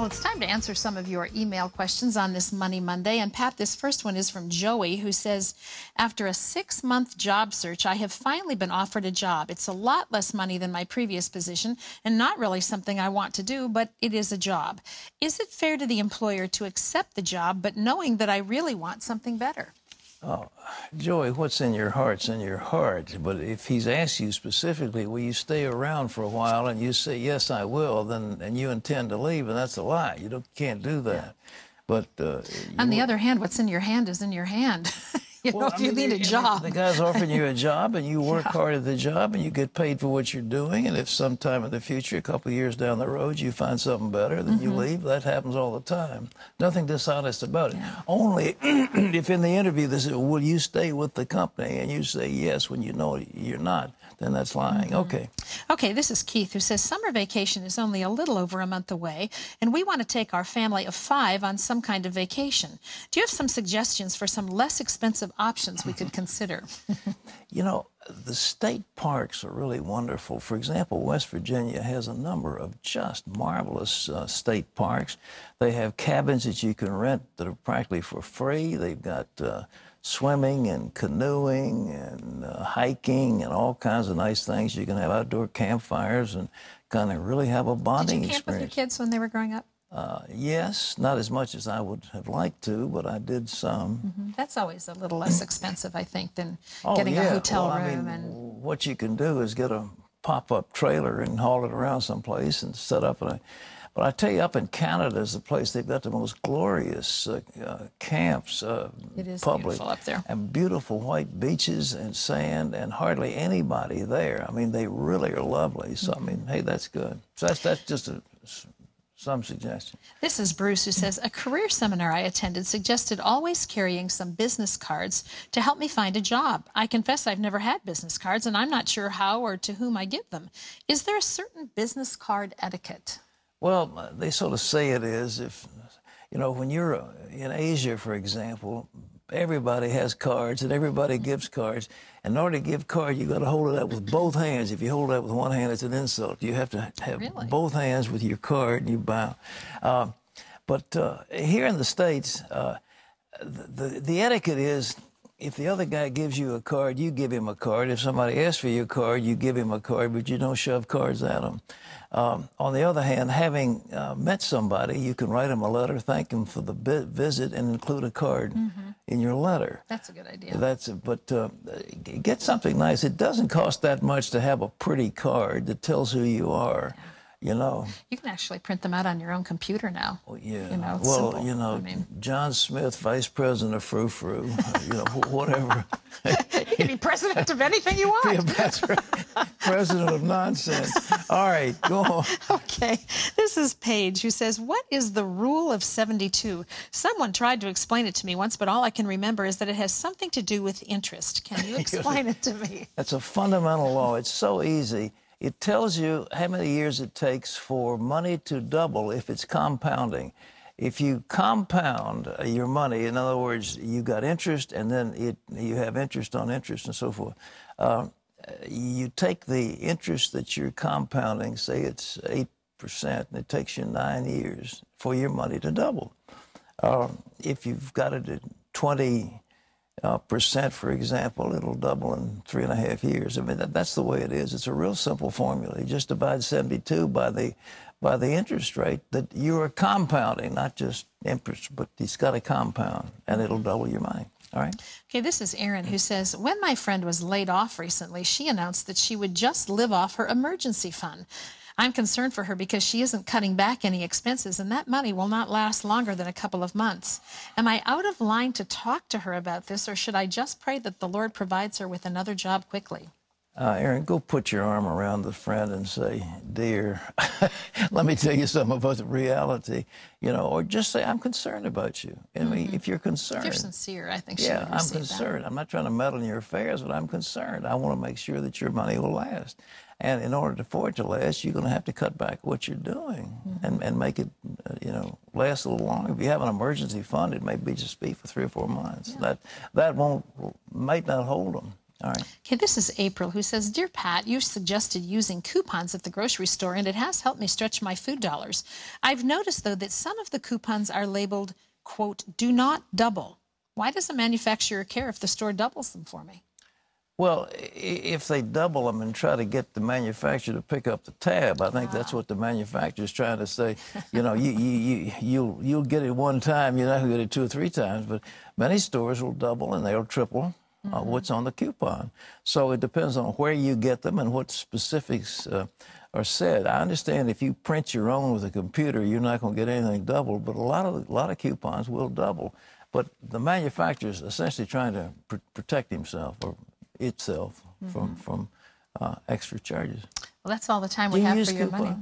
Well, it's time to answer some of your email questions on this Money Monday. And Pat, this first one is from Joey, who says, after a 6-month job search, I have finally been offered a job. It's a lot less money than my previous position and not really something I want to do, but it is a job. Is it fair to the employer to accept the job, but knowing that I really want something better? Oh, Joey, what's in your heart's in your heart. But if he's asked you specifically, will you stay around for a while, and you say, yes, I will, then and you intend to leave, and that's a lie. You can't do that. But on the other hand, what's in your hand is in your hand. If you need a job. The guy's offering you a job, and you work hard at the job, and you get paid for what you're doing. And if sometime in the future, a couple of years down the road, you find something better, then you leave. That happens all the time. Nothing dishonest about it. Only if in the interview they say, will you stay with the company? And you say yes when you know you're not, then that's lying. Okay. Okay, this is Keith, who says summer vacation is only a little over a month away, and we want to take our family of 5 on some kind of vacation. Do you have some suggestions for some less expensive options we could consider? You know, the state parks are really wonderful. For example, West Virginia has a number of just marvelous state parks. They have cabins that you can rent that are practically for free. They've got swimming and canoeing and hiking and all kinds of nice things. You can have outdoor campfires and kind of really have a bonding experience. Did you camp with your kids when they were growing up? Yes, not as much as I would have liked to, but I did some. That's always a little less expensive, I think, than getting a hotel room. And what you can do is get a pop-up trailer and haul it around someplace and set up But I tell you, up in Canada is a place they've got the most glorious camps, it is public, beautiful up there, and beautiful white beaches and sand, and hardly anybody there. I mean, they really are lovely. So I mean, hey, that's good. So that's just some suggestion. This is Bruce, who says, a career seminar I attended suggested always carrying some business cards to help me find a job. I confess I've never had business cards, and I'm not sure how or to whom I give them. Is there a certain business card etiquette? Well, they sort of say it is. If, when you're in Asia, for example, everybody has cards and everybody gives cards. In order to give cards, you've got to hold it up with both hands. If you hold it up with one hand, it's an insult. You have to have both hands with your card and you bow. But here in the States, the etiquette is, if the other guy gives you a card, you give him a card. If somebody asks for your card, you give him a card, but you don't shove cards at them. On the other hand, having met somebody, you can write them a letter, thank them for the visit, and include a card in your letter. That's a good idea. But get something nice. It doesn't cost that much to have a pretty card that tells who you are. You can actually print them out on your own computer now. Well, yeah. Well, John Smith, Vice President of Frou Frou, whatever. You can be president of anything you want. Yeah, president of nonsense. All right, go on. Okay. This is Paige, who says, what is the rule of 72? Someone tried to explain it to me once, but all I can remember is that it has something to do with interest. Can you explain it to me? That's a fundamental law. It's so easy. It tells you how many years it takes for money to double if it's compounding. If you compound your money, in other words, you got interest and then you have interest on interest and so forth, you take the interest that you're compounding, say it's 8%, and it takes you 9 years for your money to double. If you've got it at 20%, for example, it'll double in 3.5 years. I mean, that's the way it is. It's a real simple formula. You just divide 72 by the interest rate that you are compounding, not just interest, but it's got to compound, and it'll double your money. All right? Okay, this is Erin, who says, when my friend was laid off recently, she announced that she would just live off her emergency fund. I'm concerned for her because she isn't cutting back any expenses, and that money will not last longer than a couple of months. Am I out of line to talk to her about this, or should I just pray that the Lord provides her with another job quickly? Erin, go put your arm around the friend and say, dear, let me tell you something about the reality, or just say, I'm concerned about you. I mean, if you're concerned. If you're sincere, I think she would receive I'm concerned. that. I'm not trying to meddle in your affairs, but I'm concerned. I want to make sure that your money will last. And in order for it to last, you're going to have to cut back what you're doing and make it, last a little longer. If you have an emergency fund, it may be just be for 3 or 4 months. Yeah. That might not hold them. All right. Okay, this is April, who says, Dear Pat, you suggested using coupons at the grocery store, and it has helped me stretch my food dollars. I've noticed, though, that some of the coupons are labeled, quote, do not double. Why does the manufacturer care if the store doubles them for me? Well, if they double them and try to get the manufacturer to pick up the tab, I think that's what the manufacturer is trying to say. You know, you'll get it one time, you're not going to get it 2 or 3 times, but many stores will double and they'll triple what's on the coupon. So it depends on where you get them and what specifics are said. I understand if you print your own with a computer, you're not going to get anything doubled, but a lot of coupons will double. But the manufacturer is essentially trying to protect himself or itself from extra charges. Well, that's all the time we have for your money.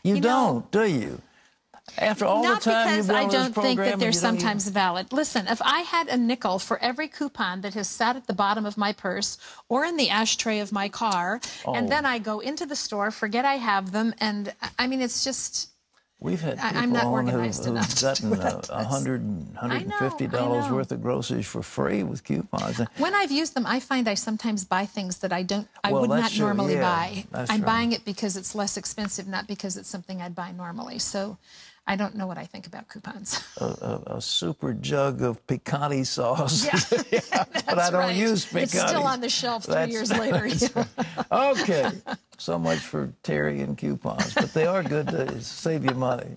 You don't, do you? After all the time you've been on this program, not because I don't think that they're sometimes valid. Listen, if I had a nickel for every coupon that has sat at the bottom of my purse or in the ashtray of my car, and then I go into the store, forget I have them, and I mean, it's just... We've had people on who've gotten $150 worth of groceries for free with coupons. When I've used them, I find I sometimes buy things that I would not normally buy. I'm buying it because it's less expensive, not because it's something I'd buy normally. So I don't know what I think about coupons. A super jug of picante sauce. Yeah, but I don't use picante. It's still on the shelf 3 years later. Right. Okay. So much for Terry and coupons, but they are good to save you money.